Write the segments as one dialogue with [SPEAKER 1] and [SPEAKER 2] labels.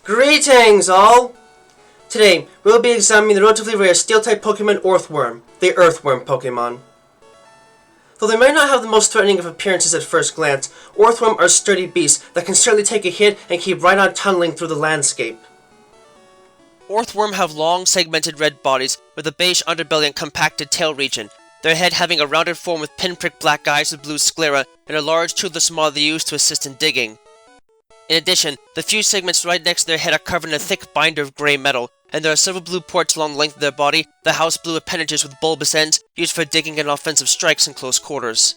[SPEAKER 1] Greetings, all! Today, we'll be examining the relatively rare Steel-type Pokemon Orthworm, the Earthworm Pokémon. Though they might not have the most threatening of appearances at first glance, Orthworm are sturdy beasts that can certainly take a hit and keep right on tunneling through the landscape.
[SPEAKER 2] Orthworm have long, segmented red bodies with a beige underbelly and compacted tail region, their head having a rounded form with pinprick black eyes with blue sclera and a large toothless maw they use to assist in digging. In addition, the few segments right next to their head are covered in a thick binder of grey metal, and there are several blue ports along the length of their body, the house blue appendages with bulbous ends used for digging and offensive strikes in close quarters.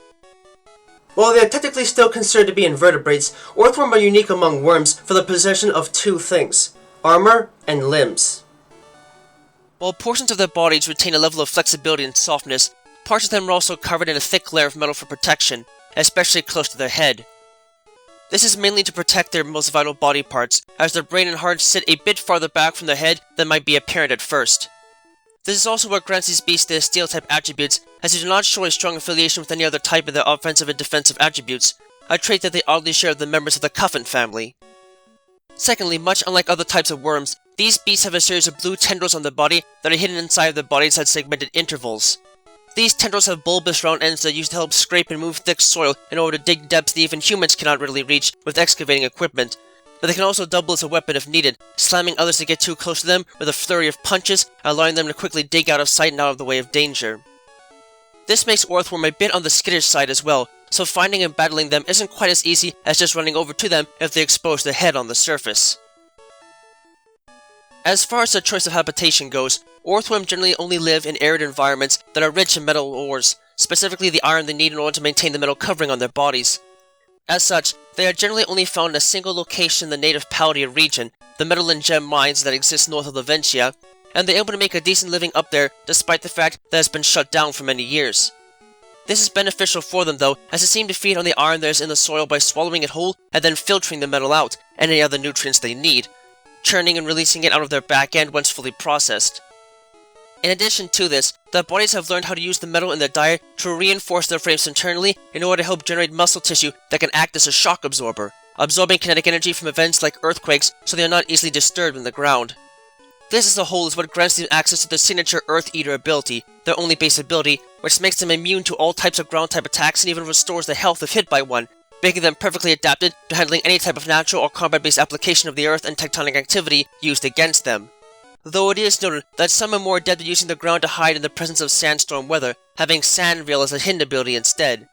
[SPEAKER 1] While they are technically still considered to be invertebrates, Orthworm are unique among worms for the possession of two things: armor and limbs.
[SPEAKER 2] While portions of their bodies retain a level of flexibility and softness, parts of them are also covered in a thick layer of metal for protection, especially close to their head. This is mainly to protect their most vital body parts, as their brain and heart sit a bit farther back from their head than might be apparent at first. This is also what grants these beasts their steel-type attributes, as they do not show a strong affiliation with any other type of their offensive and defensive attributes, a trait that they oddly share with the members of the Cuffin family. Secondly, much unlike other types of worms, these beasts have a series of blue tendrils on their body that are hidden inside of their bodies at segmented intervals. These tendrils have bulbous round ends that are used to help scrape and move thick soil in order to dig depths that even humans cannot readily reach with excavating equipment, but they can also double as a weapon if needed, slamming others that get too close to them with a flurry of punches, allowing them to quickly dig out of sight and out of the way of danger. This makes Orthworm a bit on the skittish side as well, so finding and battling them isn't quite as easy as just running over to them if they expose their head on the surface. As far as the choice of habitation goes, Orthworm generally only live in arid environments that are rich in metal ores, specifically the iron they need in order to maintain the metal covering on their bodies. As such, they are generally only found in a single location in the native Paldea region, the metal and gem mines that exist north of Laventia, and they're able to make a decent living up there despite the fact that it has been shut down for many years. This is beneficial for them though, as they seem to feed on the iron that is in the soil by swallowing it whole and then filtering the metal out, and any other nutrients they need, churning and releasing it out of their back end once fully processed. In addition to this, their bodies have learned how to use the metal in their diet to reinforce their frames internally in order to help generate muscle tissue that can act as a shock absorber, absorbing kinetic energy from events like earthquakes so they are not easily disturbed in the ground. This as a whole is what grants them access to their signature Earth Eater ability, their only base ability, which makes them immune to all types of ground-type attacks and even restores their health if hit by one, making them perfectly adapted to handling any type of natural or combat-based application of the earth and tectonic activity used against them. Though it is noted that some are more adept at using the ground to hide in the presence of sandstorm weather, having Sand Veil as a hidden ability instead.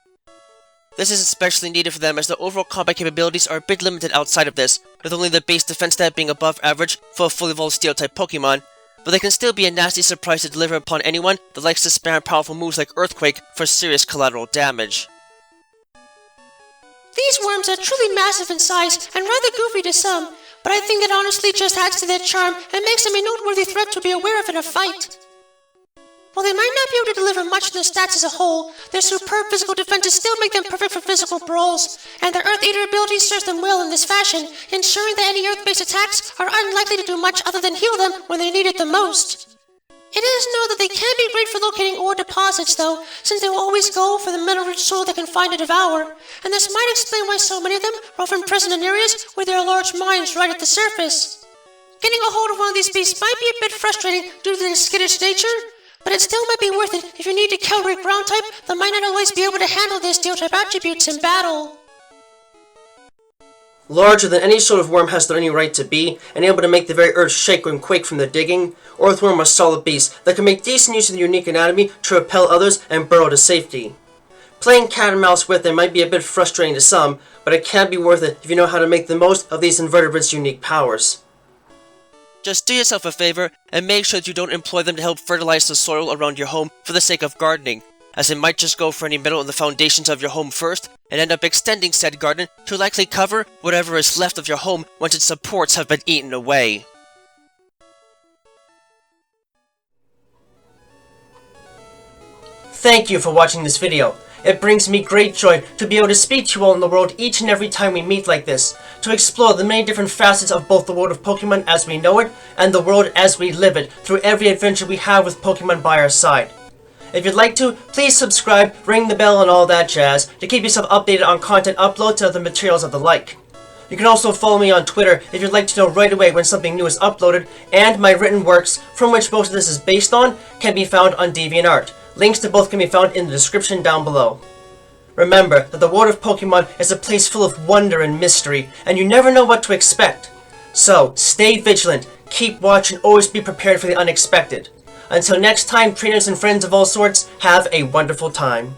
[SPEAKER 2] This is especially needed for them as their overall combat capabilities are a bit limited outside of this, with only the base defense stat being above average for a fully evolved Steel-type Pokemon, but they can still be a nasty surprise to deliver upon anyone that likes to spam powerful moves like Earthquake for serious collateral damage.
[SPEAKER 3] These worms are truly massive in size and rather goofy to some, but I think that honestly just adds to their charm and makes them a noteworthy threat to be aware of in a fight. While they might not be able to deliver much in their stats as a whole, their superb physical defenses still make them perfect for physical brawls, and their Earth Eater ability serves them well in this fashion, ensuring that any Earth-based attacks are unlikely to do much other than heal them when they need it the most. It is known that they can be great for locating ore deposits, though, since they will always go for the metal-rich soil they can find to devour, and this might explain why so many of them are often present in areas where there are large mines right at the surface. Getting a hold of one of these beasts might be a bit frustrating due to their skittish nature, but it still might be worth it if you need to counter a ground type that might not always be able to handle their steel-type attributes in battle.
[SPEAKER 1] Larger than any sort of worm has any right to be, and able to make the very earth shake and quake from their digging, Orthworm are solid beasts that can make decent use of their unique anatomy to repel others and burrow to safety. Playing cat and mouse with them might be a bit frustrating to some, but it can be worth it if you know how to make the most of these invertebrates' unique powers.
[SPEAKER 2] Just do yourself a favor and make sure that you don't employ them to help fertilize the soil around your home for the sake of gardening, as they might just go for any metal in the foundations of your home first, and end up extending said garden to likely cover whatever is left of your home once its supports have been eaten away.
[SPEAKER 1] Thank you for watching this video. It brings me great joy to be able to speak to you all in the world each and every time we meet like this, to explore the many different facets of both the world of Pokemon as we know it, and the world as we live it, through every adventure we have with Pokemon by our side. If you'd like to, please subscribe, ring the bell and all that jazz to keep yourself updated on content uploads and other materials of the like. You can also follow me on Twitter if you'd like to know right away when something new is uploaded, and my written works, from which most of this is based on, can be found on DeviantArt. Links to both can be found in the description down below. Remember that the world of Pokemon is a place full of wonder and mystery, and you never know what to expect. So, stay vigilant, keep watch, and always be prepared for the unexpected. Until next time, trainers and friends of all sorts, have a wonderful time.